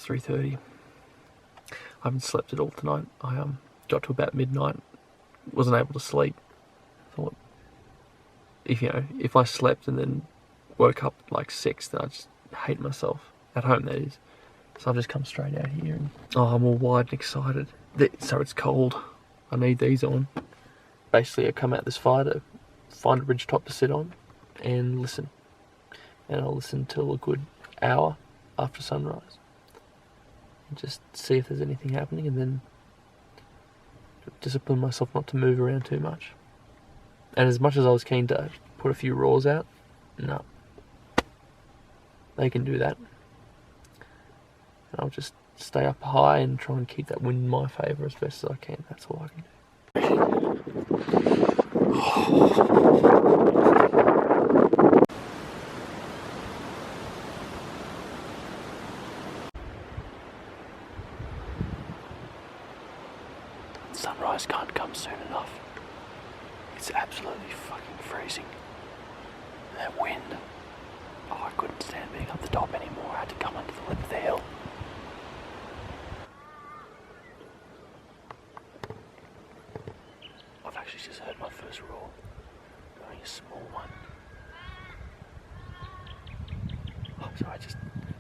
3:30. I haven't slept at all tonight. I got to about midnight, wasn't able to sleep. Thought, if I slept and then woke up at like 6, then I'd just hate myself. At home, that is. So I've just come straight out here and I'm all wide and excited. So it's cold. I need these on. Basically, I come out this fire to find a ridge top to sit on and listen. And I'll listen till a good hour after sunrise. And just see if there's anything happening, and then discipline myself not to move around too much. And as much as I was keen to put a few roars out, no. They can do that. And I'll just stay up high and try and keep that wind in my favour as best as I can. That's all I can do. Sunrise can't come soon enough. It's absolutely fucking freezing. That wind. Oh, I couldn't stand being up the top anymore. I had to come under the lip of the hill. I've actually just heard my first roar. Only a small one. Oh, so I just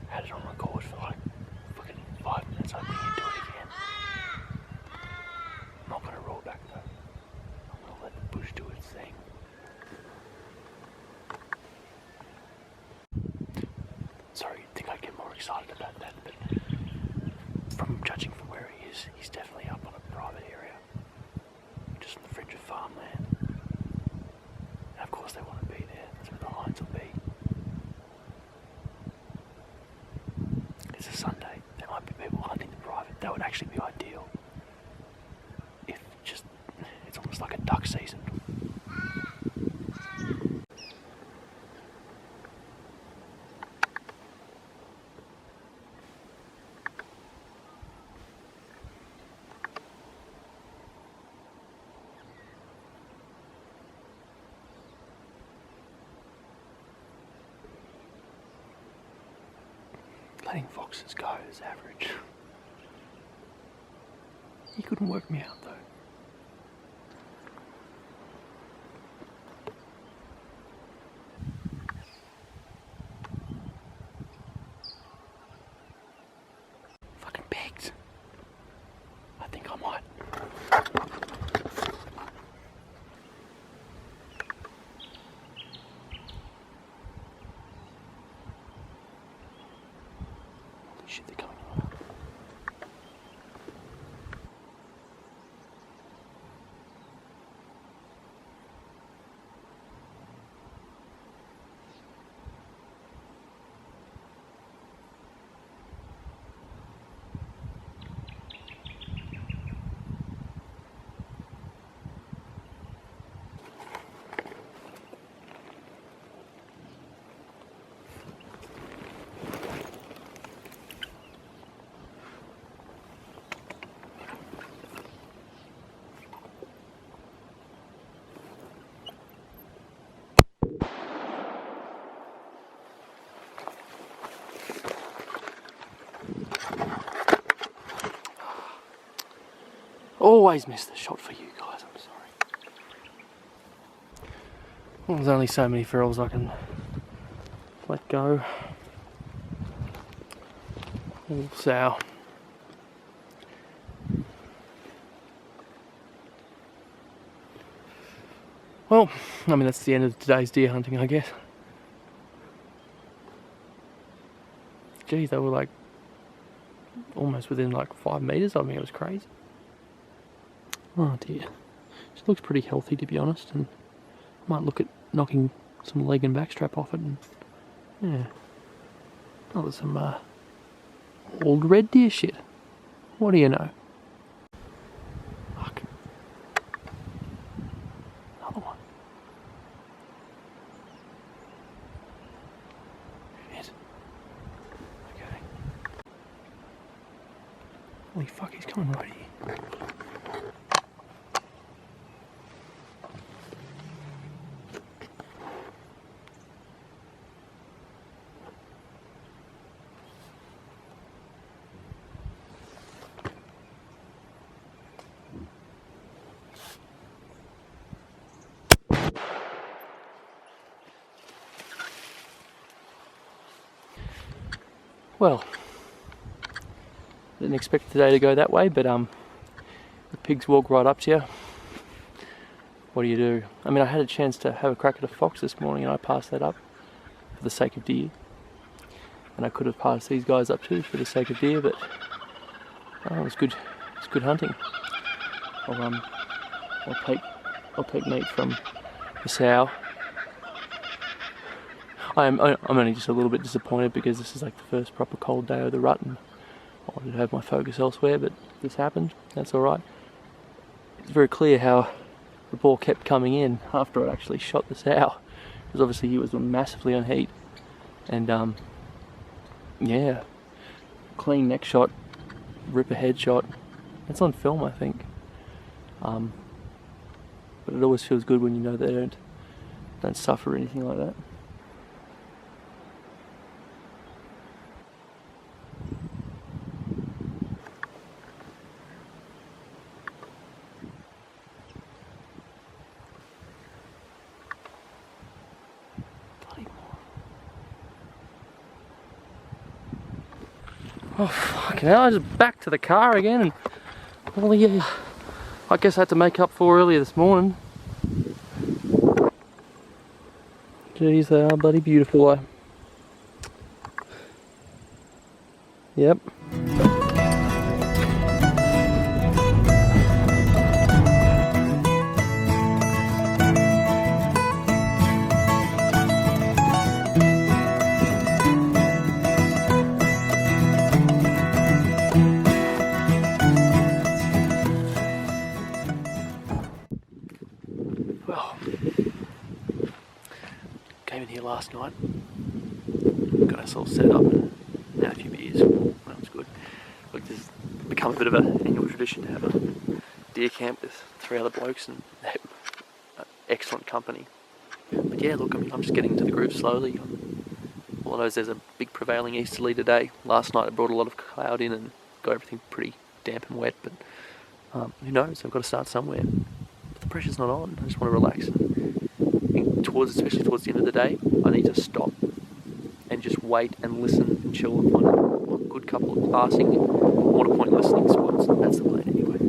had it on record for like fucking 5 minutes. I think you do it again. I'm not gonna roar back though. I'm gonna let the bush do its thing. Sorry, you'd think I'd get more excited about that, but from judging from where he is, he's definitely up on a private area. Just on the fringe of farmland. And of course they want to be there. That's where the lines will be. It's a Sunday. There might be people hunting the private. That would actually be ideal. It's almost like a duck season. Letting foxes go is average. He couldn't work me out though. Fucking pigs. I think I might. Holy shit, they're coming around. Always miss the shot for you guys, I'm sorry. Well, there's only so many ferals I can let go. All sow. Well, I mean that's the end of today's deer hunting, I guess. Geez, they were like almost within like 5 meters of me. It was crazy. Oh dear. She looks pretty healthy, to be honest, and might look at knocking some leg and back strap off it, and yeah. Oh, there's some old red deer shit. What do you know? Fuck. Another one. Shit. Okay. Holy fuck, he's coming right here. Well, didn't expect today to go that way, but the pigs walk right up to you. What do you do? I mean, I had a chance to have a crack at a fox this morning and I passed that up for the sake of deer. And I could have passed these guys up too for the sake of deer, but it was good. It's good hunting. I'll take meat from the sow. I'm only just a little bit disappointed because this is like the first proper cold day of the rut and I wanted to have my focus elsewhere, but this happened. That's alright. It's very clear how the boar kept coming in after I actually shot the sow, because obviously he was massively on heat. And yeah, clean neck shot, ripper head shot. It's on film, I think. But it always feels good when you know they don't suffer or anything like that. Oh fucking hell, I just back to the car again and well yeah, I guess I had to make up for earlier this morning. Jeez, they are bloody beautiful, eh? Yep. Well, came in here last night, got ourselves set up and had a few beers. That was good. Look, this has become a bit of an annual tradition to have a deer camp with 3 other blokes and excellent company. But yeah, look, I'm just getting into the groove slowly. All I know is there's a big prevailing easterly today. Last night it brought a lot of cloud in and got everything pretty damp and wet, but who knows, I've got to start somewhere. But the pressure's not on, I just want to relax. Especially towards the end of the day, I need to stop and just wait and listen and chill and find a good couple of passing water point listening spots. That's the plan anyway.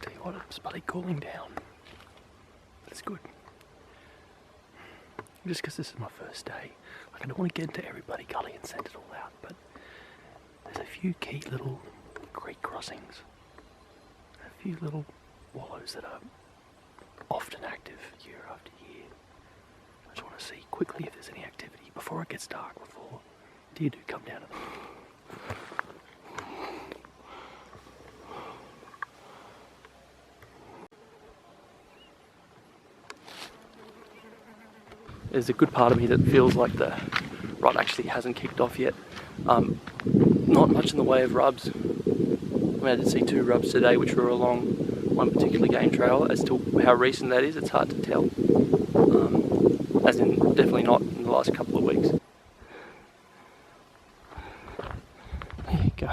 Tell you what, it's bloody cooling down. That's good. Just because this is my first day, I don't want to get into every bloody gully and send it all out, but there's a few key little creek crossings, a few little wallows that are often active year after year. I just want to see quickly if there's any activity before it gets dark, before deer do come down to them. There's a good part of me that feels like the rut actually hasn't kicked off yet. Not much in the way of rubs. I mean, I did see 2 rubs today which were along one particular game trail. As to how recent that is, it's hard to tell. As in, definitely not in the last couple of weeks. There you go.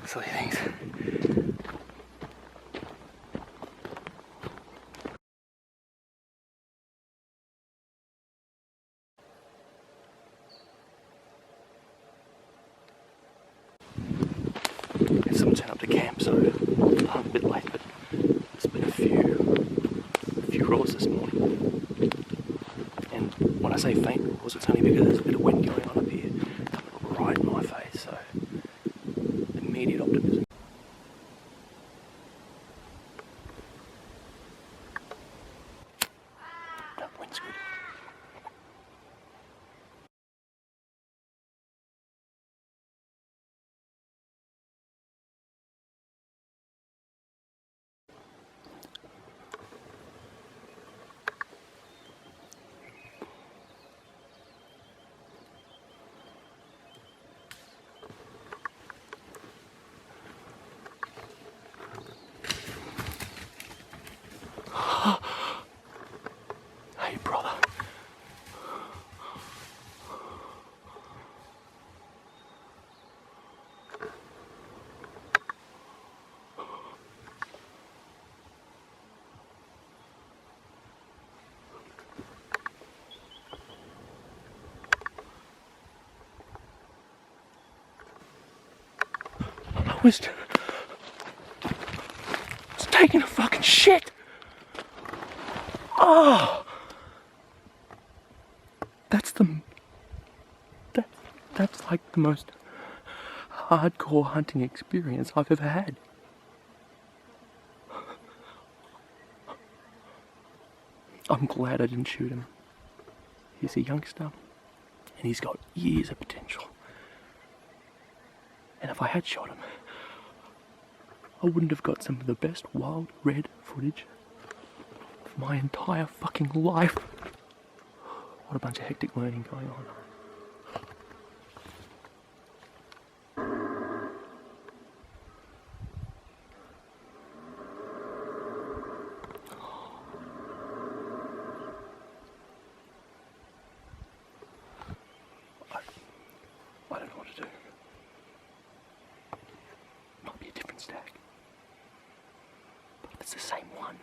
Silly things. It's some turn up to camp, so I'm a bit late, but there's been a few roars this morning. And when I say faint roars, it's only because there's a bit of wind going on up here, coming right in my face, so immediate optimism. No, wind's good. was taking a fucking shit. Oh, that's like the most hardcore hunting experience I've ever had. I'm glad I didn't shoot him. He's a youngster, and he's got years of potential. And if I had shot him, I wouldn't have got some of the best wild red footage of my entire fucking life. What a bunch of hectic learning going on. I don't know what to do. Might be a different stag. But if it's the same one.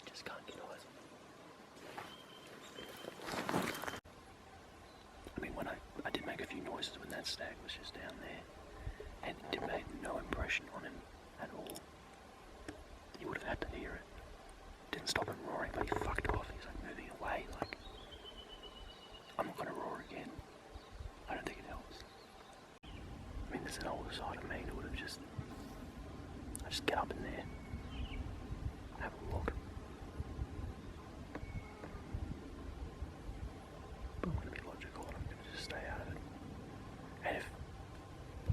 Just can't get eyes on them. I mean, when I did make a few noises when that stag was just down there, and it made no impression on him at all. You would have had to hear it. Didn't stop him roaring, but he fucked off. He's like moving away, like, I'm not gonna roar again. I don't think it helps. I mean, there's an older side of me that would have I just get up in there, have a look. But I'm gonna be logical and I'm gonna just stay out of it. And if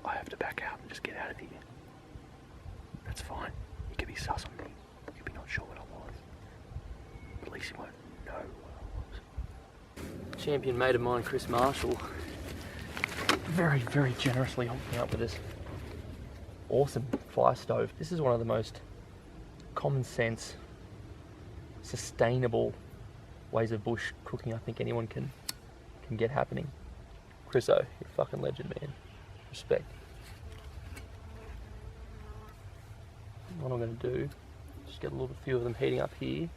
I have to back out and just get out of here, that's fine. You could be sus on me. You could be not sure what I was. At least you won't know what I was. Champion mate of mine, Chris Marshall, very, very generously hooked me up with this awesome fire stove. This is one of the most common sense, sustainable ways of bush cooking I think anyone can get happening. Chriso, you're a fucking legend, man. Respect. What I'm going to do, just get a few of them heating up here,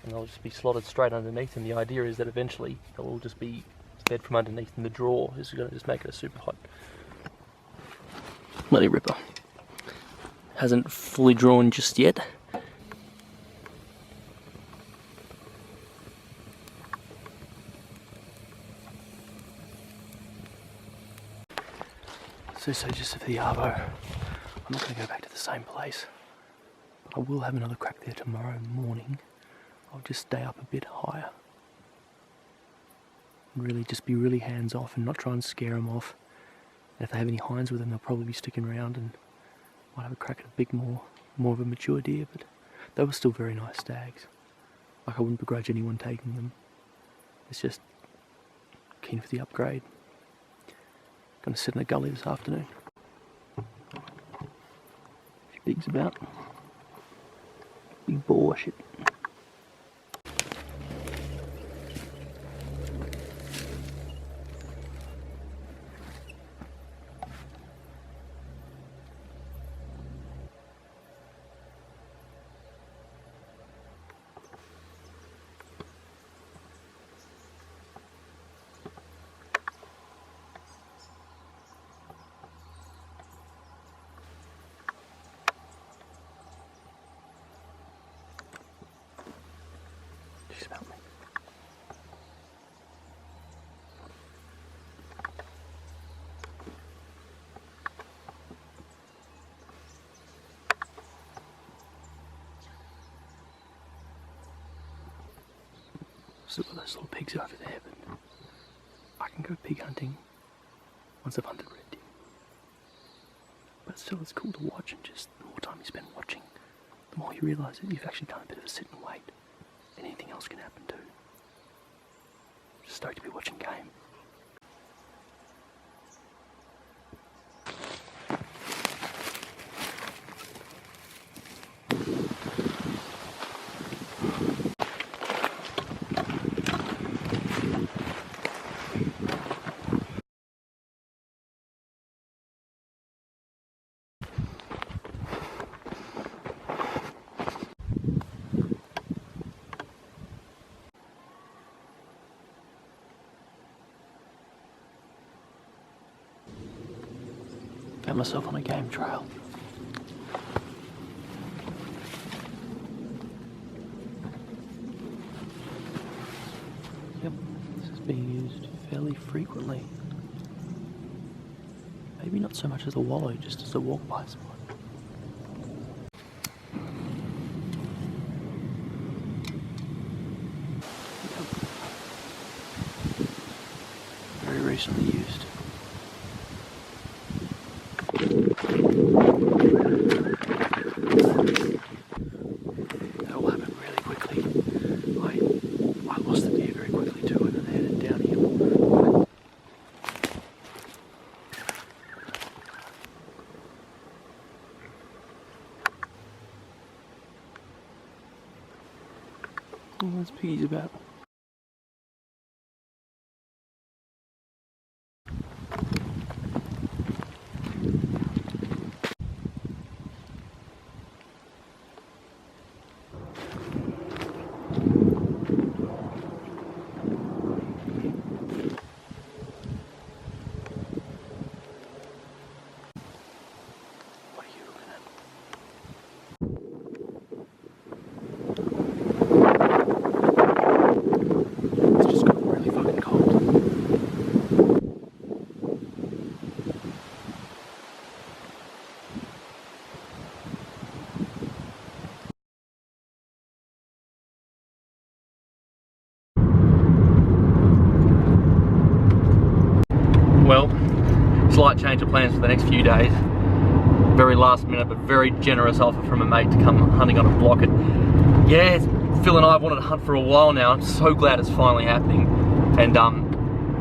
and they'll just be slotted straight underneath, and the idea is that eventually they'll all just be fed from underneath in the drawer. This is going to just make it a super hot bloody ripper. Hasn't fully drawn just yet. So just for the arvo, I'm not going to go back to the same place. I will have another crack there tomorrow morning. I'll just stay up a bit higher. And really just be really hands off and not try and scare them off. And if they have any hinds with them, they'll probably be sticking around and might have a crack at a bit more of a mature deer, but they were still very nice stags. Like, I wouldn't begrudge anyone taking them. It's just keen for the upgrade. Gonna sit in a gully this afternoon. A few pigs about. Big boar shit. She smelled me. still got those little pigs over there, but I can go pig hunting once I've hunted red deer. But still, it's cool to watch, and just the more time you spend watching, the more you realise that you've actually done a bit of a sit and wait. Anything else can happen too. Just stoked to be watching game. Found myself on a game trail. Yep, this is being used fairly frequently. Maybe not so much as a wallow, just as a walk-by spot. Yep. Very recently used. That all happened really quickly. I lost the deer very quickly too, and then headed downhill. Oh, there's piggies about. Well, slight change of plans for the next few days. Very last minute, but very generous offer from a mate to come hunting on a block. And yeah, Phil and I have wanted to hunt for a while now. I'm so glad it's finally happening. And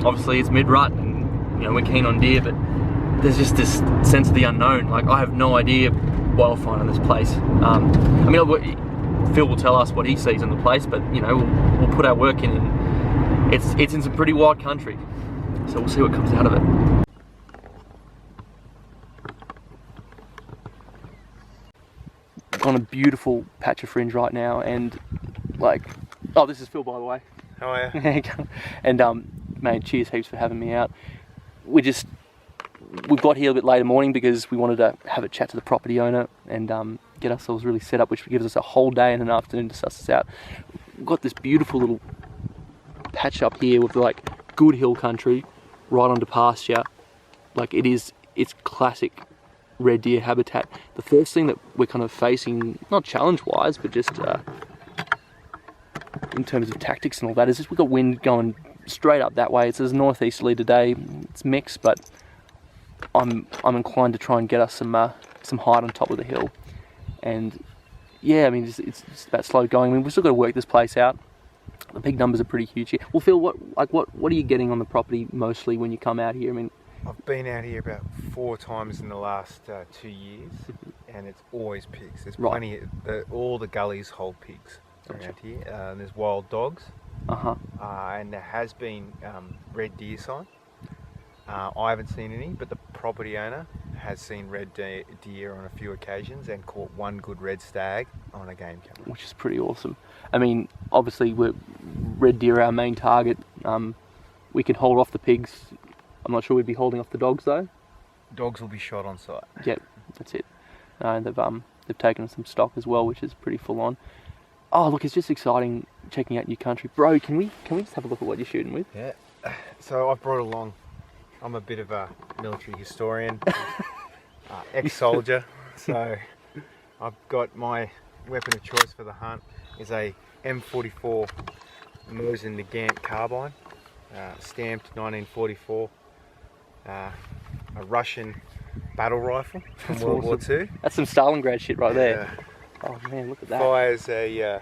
obviously it's mid-rut, and you know, we're keen on deer, but there's just this sense of the unknown. Like, I have no idea what I'll find in this place. I mean, Phil will tell us what he sees in the place, but you know, we'll put our work in, and it's in some pretty wild country. So we'll see what comes out of it. On a beautiful patch of fringe right now, and like, oh, this is Phil, by the way. How are you? And mate, cheers heaps for having me out. We've got here a bit later morning because we wanted to have a chat to the property owner and get ourselves really set up, which gives us a whole day and an afternoon to suss this out. We've got this beautiful little patch up here with like good hill country right onto pasture. Like, it's classic red deer habitat. The first thing that we're kind of facing, not challenge wise, but just in terms of tactics and all that, is just we've got wind going straight up that way. It's as northeasterly today. It's mixed, but I'm inclined to try and get us some height on top of the hill. And yeah, I mean, it's about slow going. I mean, we've still got to work this place out. The pig numbers are pretty huge here. Well, Phil, what are you getting on the property mostly when you come out here? I mean, I've been out here about 4 times in the last 2 years, and it's always pigs. There's plenty. All the gullies hold pigs around here. There's wild dogs, and there has been red deer sign. I haven't seen any, but the property owner has seen red deer on a few occasions and caught one good red stag on a game camera, which is pretty awesome. I mean, obviously, red deer are our main target. We can hold off the pigs. I'm not sure we'd be holding off the dogs though. Dogs will be shot on sight. Yep, that's it. They've taken some stock as well, which is pretty full on. Oh, look, it's just exciting checking out new country, bro. Can we just have a look at what you're shooting with? Yeah. So I've brought along. I'm a bit of a military historian, ex-soldier. So I've got my weapon of choice for the hunt is a M44 Mosin Nagant carbine, stamped 1944. A Russian battle rifle from That's World awesome. War II. That's some Stalingrad shit right there. Oh man, look at that. Fires a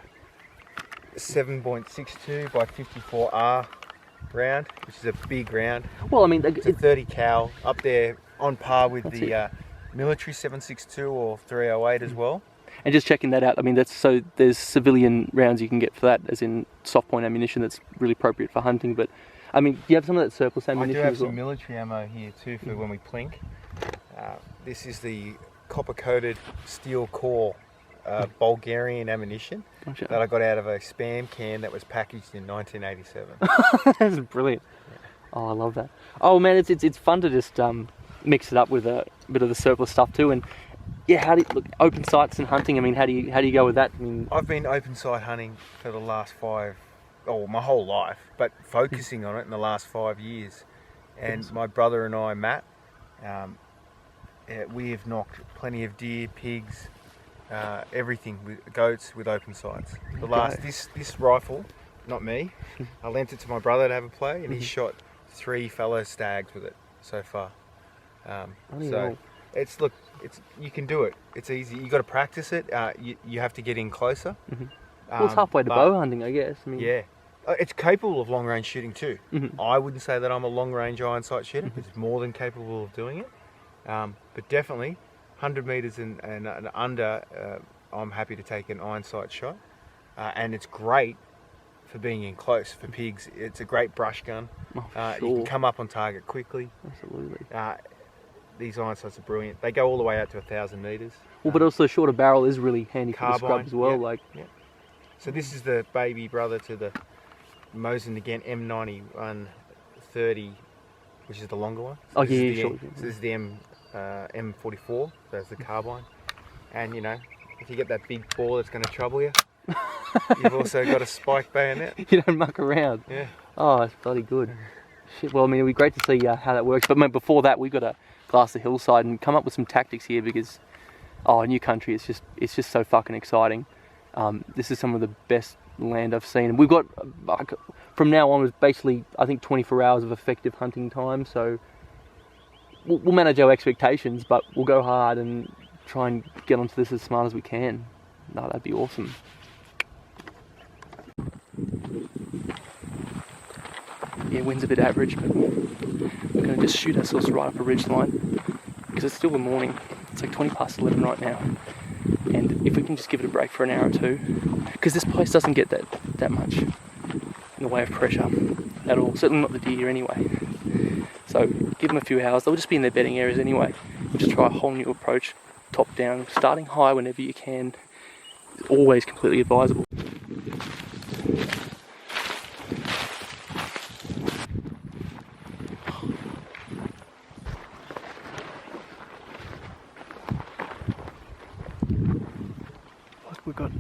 7.62 by 54R round, which is a big round. Well, I mean, It's a 30 cal, up there on par with the military 7.62 or 308 as well. And just checking that out, I mean, there's civilian rounds you can get for that, as in soft point ammunition that's really appropriate for hunting. But I mean, do you have some of that surplus ammunition? I do have as well? some military ammo here too for when we plink. This is the copper-coated steel core Bulgarian ammunition that I got out of a spam can that was packaged in 1987. That's brilliant. Yeah. Oh, I love that. Oh man, it's fun to just mix it up with a bit of the surplus stuff too. And yeah, how do you look open sights and hunting? I mean, how do you go with that? I mean, I've been open sight hunting for the last my whole life, but focusing on it in the last 5 years. And my brother and I, Matt, we have knocked plenty of deer, pigs, everything with goats with open sights. This rifle, not me, I lent it to my brother to have a play, and he shot 3 fellow stags with it so far. You can do it. It's easy. You got to practice it. You have to get in closer. Well, it's halfway to bow hunting, I guess. I mean, yeah, it's capable of long range shooting too. I wouldn't say that I'm a long range iron sight shooter. It's more than capable of doing it. But definitely, 100 meters and under, I'm happy to take an iron sight shot. And it's great for being in close for pigs. It's a great brush gun. Sure. You can come up on target quickly. Absolutely. These iron sights are brilliant. They go all the way out to 1,000 meters. Well, but also shorter barrel is really handy for the scrub as well. So this is the baby brother to the Mosin again M91 30, which is the longer one. So sure. So this is the M44. So that's the carbine. And you know, if you get that big ball that's going to trouble you, you've also got a spike bayonet. You don't muck around. Yeah. Oh, it's bloody good. Shit. Well, I mean, it'd be great to see how that works. But man, before that, we've got to glass the hillside and come up with some tactics here because, new country, it's just so fucking exciting. This is some of the best land I've seen. We've got, from now on, basically, I think 24 hours of effective hunting time. So we'll manage our expectations, but we'll go hard and try and get onto this as smart as we can. No, that'd be awesome. Yeah, wind's a bit average, but we're going to just shoot ourselves right up a ridge line because it's still the morning. It's like 20 past 11 right now. And if we can just give it a break for an hour or two, because this place doesn't get that much in the way of pressure at all, certainly not the deer anyway. So give them a few hours, they'll just be in their bedding areas anyway. We'll just try a whole new approach, top down, starting high whenever you can, is always completely advisable. We've got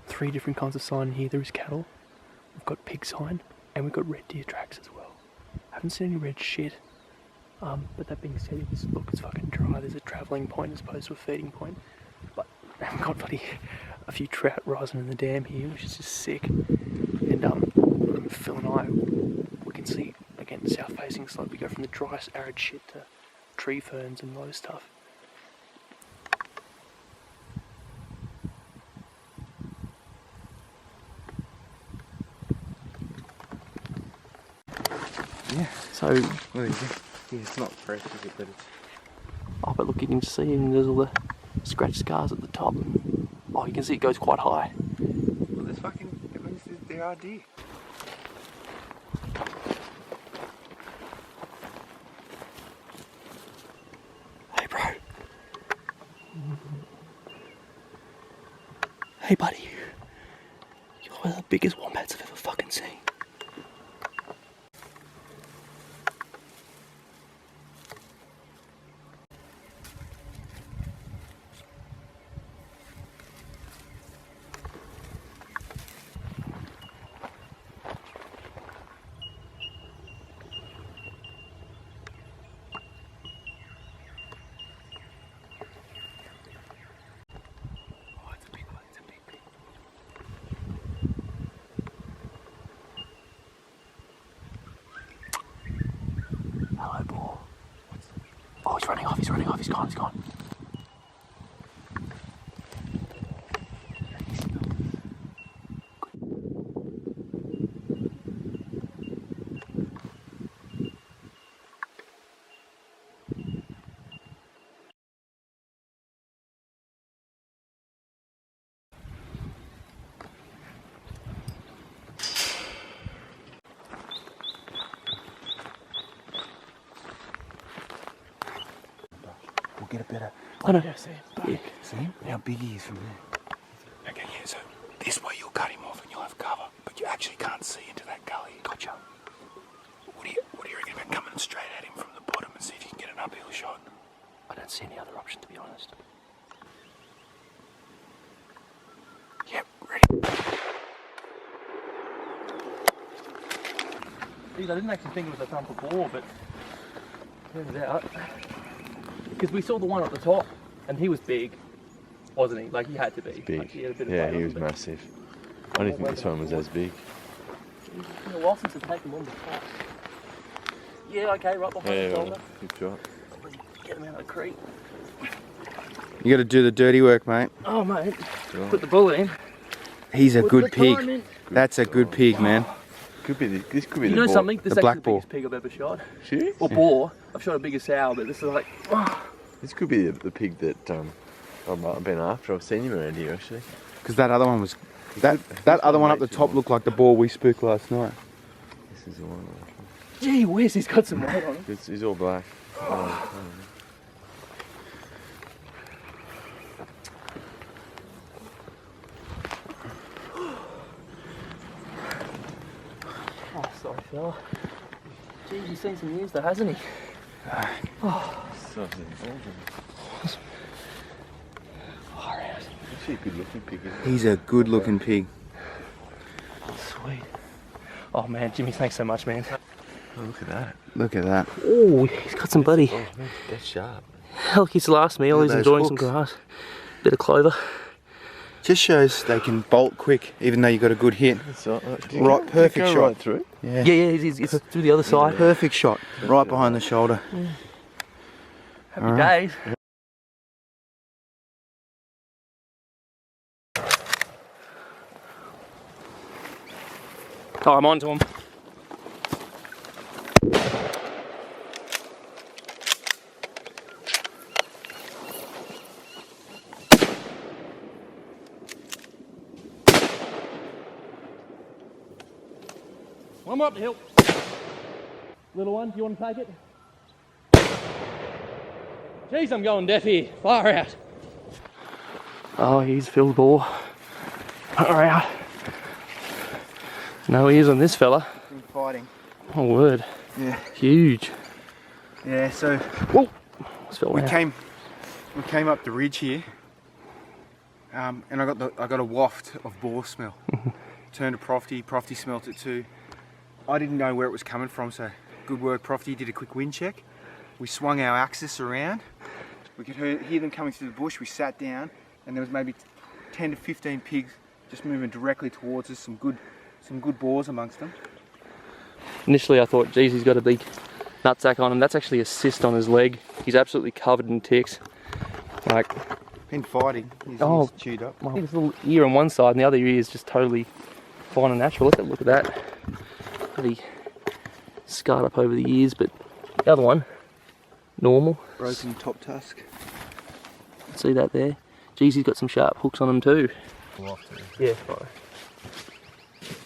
3 different kinds of sign here. There is cattle, we've got pig sign, and we've got red deer tracks as well. Haven't seen any red shit. But that being said, this book is fucking dry. There's a travelling point as opposed to a feeding point. But we've got a few trout rising in the dam here, which is just sick. And Phil and I, we can see again south facing slope. We go from the dry arid shit to tree ferns and low stuff. Yeah, so it's not fresh, is it? But it's... Oh, but look, you can see there's all the scratch scars at the top. Oh, you can see it goes quite high. Well, there's there are deer. Hey, bro. Hey, buddy. You're one of the biggest wombats I've ever fucking seen. he's running off. He's gone. He's gone. We'll get a better. I know. See him. Yeah. See him? How big he is from there. Okay, yeah, so this way you'll cut him off and you'll have cover, but you actually can't see into that gully. Gotcha. What do you reckon about coming straight at him from the bottom and see if you can get an uphill shot? I don't see any other option, to be honest. Yep, ready. Geez, I didn't actually think it was a thump of boar, but turns out, because we saw the one at the top, and he was big, wasn't he? Like, he had to be. Big. Like, he had a bit of Yeah, weight he on was him, but massive. I didn't think this one was as big. It's been a while since I've taken one before. Yeah, okay, right behind the shoulder. Good shot. Get him out of the creek. You got to do the dirty work, mate. Oh, mate. Right. Put the bullet in. He's a Put good the pig. time in. That's a good pig, man. Could be this could be You the know boar. something? This is the black actually the boar. biggest pig I've ever shot. Serious? Or boar. I've shot a bigger sow, but this is like... This could be the pig that I've been after. I've seen him around here actually. Because that other one was... That other one up the top looked like the boar we spooked last night. This is the one. Gee whiz, he's got some weight on him. He's all black. Oh, Oh, sorry, fella. Geez, he's seen some years though, hasn't he? Far out. actually a good looking pig. Isn't He's a good looking pig. Sweet. Oh man, Jimmy, thanks so much, man. Oh, look at that. Look at that. Oh, he's got some bloody. Oh, man, that's sharp. Heck, his last meal, Look he's at those enjoying some hooks. grass. Bit of clover. Just shows they can bolt quick, even though you got a good hit. That's all right. Right, perfect go shot. right through. Yeah. Yeah, he's through the other side. Perfect shot. Right behind the shoulder. Happy Alright. days. Oh, I'm on to him. One more up the hill. Little one, do you want to take it? Jeez, I'm going deaf here. Far out. Oh, he's Phil Boar. Far out. No ears on this fella. Been fighting. Oh, word. Yeah. Huge. Yeah, so Whoa. we came up the ridge here, and I got a waft of boar smell. Turned to Profty smelt it too. I didn't know where it was coming from, so good work, Profty. Did a quick wind check. We swung our axis around. We could hear them coming through the bush. We sat down, and there was maybe 10 to 15 pigs just moving directly towards us. Some good boars amongst them. Initially I thought, geez, he's got a big nutsack on him. That's actually a cyst on his leg. He's absolutely covered in ticks. Like, Been fighting. He's chewed up. I think his little ear on one side and the other ear is just totally fine and natural. Look at that. Pretty scarred up over the ears, but the other one, normal. Broken top tusk. See that there? Geez, he's got some sharp hooks on him too. Yeah, fine.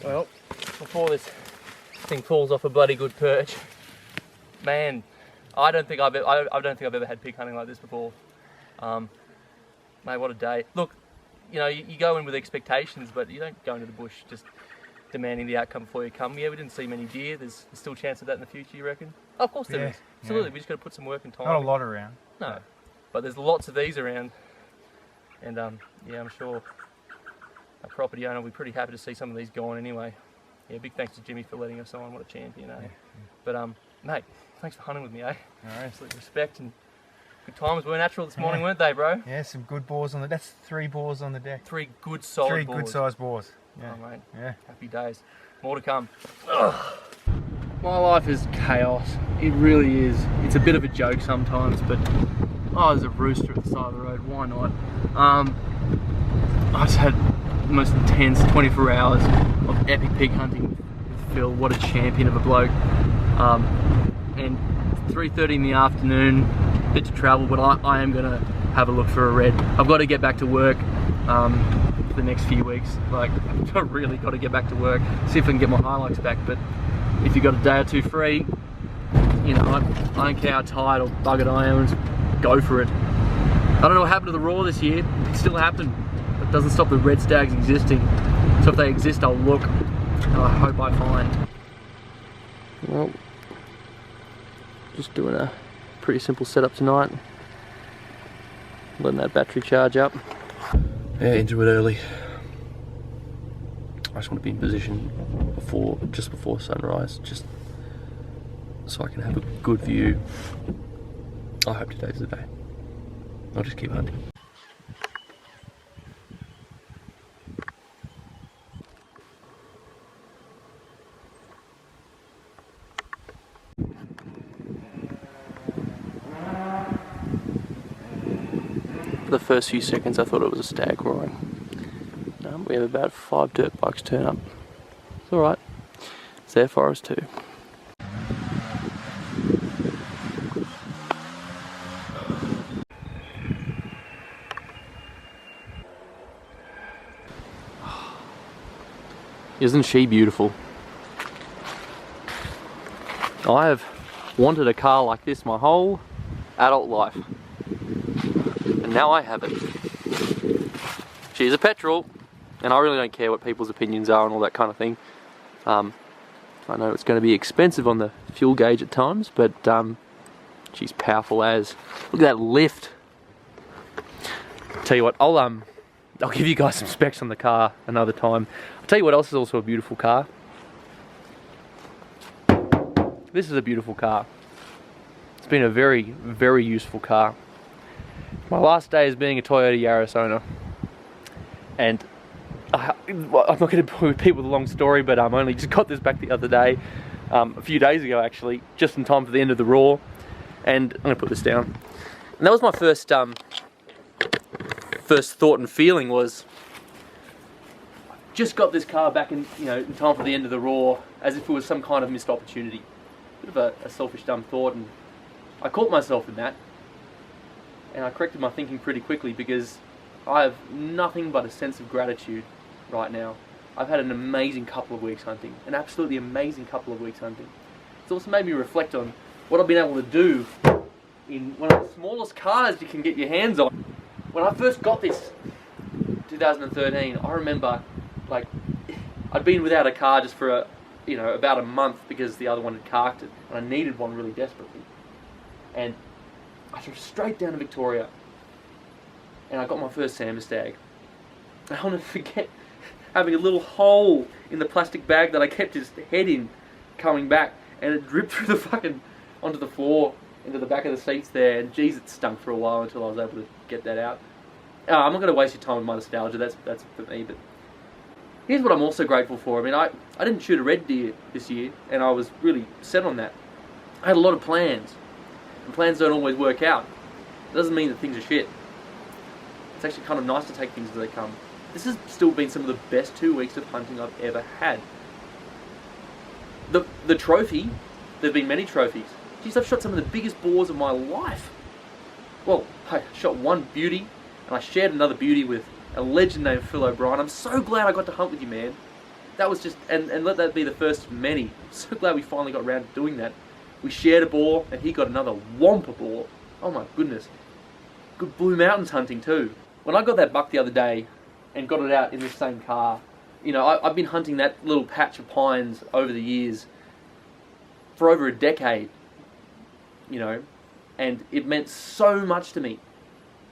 Well, before this thing falls off a bloody good perch, man, I don't think I've ever had pig hunting like this before. Mate, what a day! Look, you know, you go in with expectations, but you don't go into the bush just demanding the outcome before you come. Yeah, we didn't see many deer. There's still a chance of that in the future, you reckon? Oh, of course there is. Absolutely, we just got to put some work and time. Not a lot around. No, but there's lots of these around, and yeah, I'm sure a property owner will be pretty happy to see some of these gone anyway. Yeah, big thanks to Jimmy for letting us on. What a champion, eh? But mate, thanks for hunting with me, eh? Alright. Absolute respect, and good times were natural this morning, weren't they, bro? Yeah, some good boars on the. That's 3 boars on the deck. 3 good solid Three boars. good sized boars. Yeah. Oh, mate. Yeah. Happy days. More to come. Ugh. My life is chaos. It really is. It's a bit of a joke sometimes, but Oh, there's a rooster at the side of the road, why not? I just had the most intense 24 hours of epic pig hunting with Phil. What a champion of a bloke. And 3:30 in the afternoon, bit to travel, but I am going to have a look for a red. I've got to get back to work for the next few weeks. Like, I've really got to get back to work, see if I can get my highlights back. But if you've got a day or two free, you know, I don't care how tired or buggered I am, just go for it. I don't know what happened to the Raw this year. It could still happen. It doesn't stop the red stags existing. So if they exist, I'll look, and I hope I find. Well, just doing a pretty simple setup tonight. Letting that battery charge up. Yeah, into it early. I just want to be in position just before sunrise, just so I can have a good view. I hope today's the day. I'll just keep hunting. For the first few seconds I thought it was a stag roaring. We have about 5 dirt bikes turn up. It's alright. It's their forest too. Isn't she beautiful? I have wanted a car like this my whole adult life. And now I have it. She's a petrol, and I really don't care what people's opinions are and all that kind of thing. I know it's going to be expensive on the fuel gauge at times, but she's powerful as. Look at that lift. Tell you what, I'll give you guys some specs on the car another time. I'll tell you what else is also a beautiful car. This is a beautiful car. It's been a very, very useful car. My last day as being a Toyota Yaris owner. And I'm not going to bore people with a long story, but I only just got this back the other day. A few days ago actually, just in time for the end of the Raw. And I'm going to put this down. And that was my first thought and feeling was, just got this car back in time for the end of the Raw, as if it was some kind of missed opportunity. Bit of a selfish, dumb thought, and I caught myself in that, and I corrected my thinking pretty quickly because I have nothing but a sense of gratitude right now. I've had an amazing couple of weeks hunting, an absolutely amazing couple of weeks hunting. It's also made me reflect on what I've been able to do in one of the smallest cars you can get your hands on. When I first got this, 2013, I remember, like, I'd been without a car just for about a month because the other one had carked it, and I needed one really desperately. And I drove straight down to Victoria, and I got my first Sambar stag. I'll never forget having a little hole in the plastic bag that I kept his head in coming back, and it dripped through the fucking onto the floor into the back of the seats there, and geez, it stunk for a while until I was able to get that out. I'm not going to waste your time with my nostalgia, that's for me, but here's what I'm also grateful for. I mean, I didn't shoot a red deer this year, and I was really set on that. I had a lot of plans, and plans don't always work out. It doesn't mean that things are shit. It's actually kind of nice to take things as they come. This has still been some of the best 2 weeks of hunting I've ever had. The trophy, there have been many trophies. Jeez, I've shot some of the biggest boars of my life. Well, I shot one beauty, and I shared another beauty with a legend named Phil O'Brien. I'm so glad I got to hunt with you, man. That was just, and let that be the first of many. I'm so glad we finally got around to doing that. We shared a boar, and he got another whomper boar. Oh my goodness. Good Blue Mountains hunting too. When I got that buck the other day, and got it out in this same car, I've been hunting that little patch of pines over the years for over a decade, and it meant so much to me.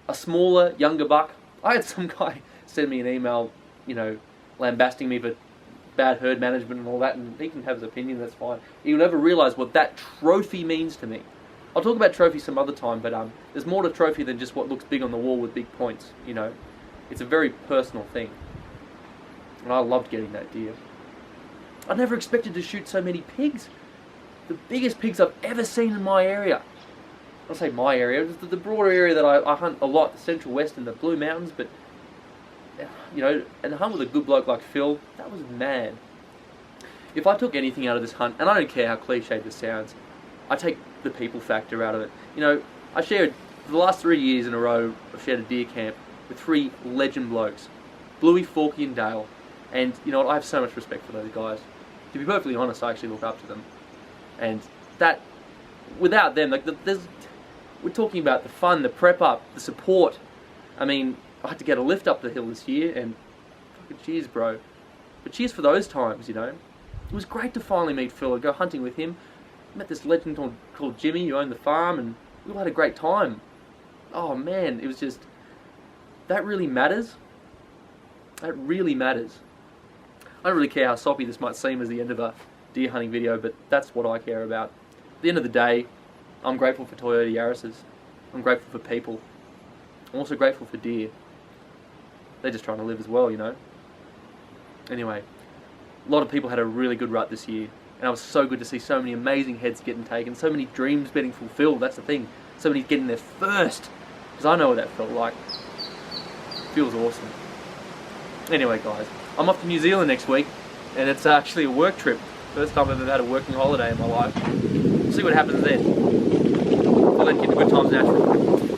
A smaller, younger buck. I had some guy send me an email, lambasting me for bad herd management and all that, and he can have his opinion, that's fine. You'll never realise what that trophy means to me. I'll talk about trophy some other time, but there's more to trophy than just what looks big on the wall with big points, It's a very personal thing. And I loved getting that deer. I never expected to shoot so many pigs. The biggest pigs I've ever seen in my area. I'll say my area, the broader area that I hunt a lot, the Central West and the Blue Mountains, but, you know, and hunt with a good bloke like Phil, that was mad. If I took anything out of this hunt, and I don't care how cliched this sounds, I take the people factor out of it. You know, I shared, for the last 3 years in a row, I've shared a deer camp with 3 legend blokes, Bluey, Forky and Dale, and you know what, I have so much respect for those guys. To be perfectly honest, I actually look up to them. And that, without them, like, we're talking about the fun, the prep up, the support. I mean, I had to get a lift up the hill this year, and fucking cheers, bro. But cheers for those times, you know. It was great to finally meet Phil and go hunting with him. I met this legend called Jimmy, who owned the farm, and we all had a great time. Oh man, it was just, that really matters. That really matters. I don't really care how soppy this might seem as the end of a deer hunting video, but that's what I care about. At the end of the day, I'm grateful for Toyota Yaris's. I'm grateful for people. I'm also grateful for deer. They're just trying to live as well, you know. Anyway, a lot of people had a really good rut this year, and it was so good to see so many amazing heads getting taken, so many dreams getting fulfilled. That's the thing. So many getting there first, because I know what that felt like. It feels awesome. Anyway, guys, I'm off to New Zealand next week, and it's actually a work trip. First time I've ever had a working holiday in my life. We'll see what happens then. Well, then keep the good times natural.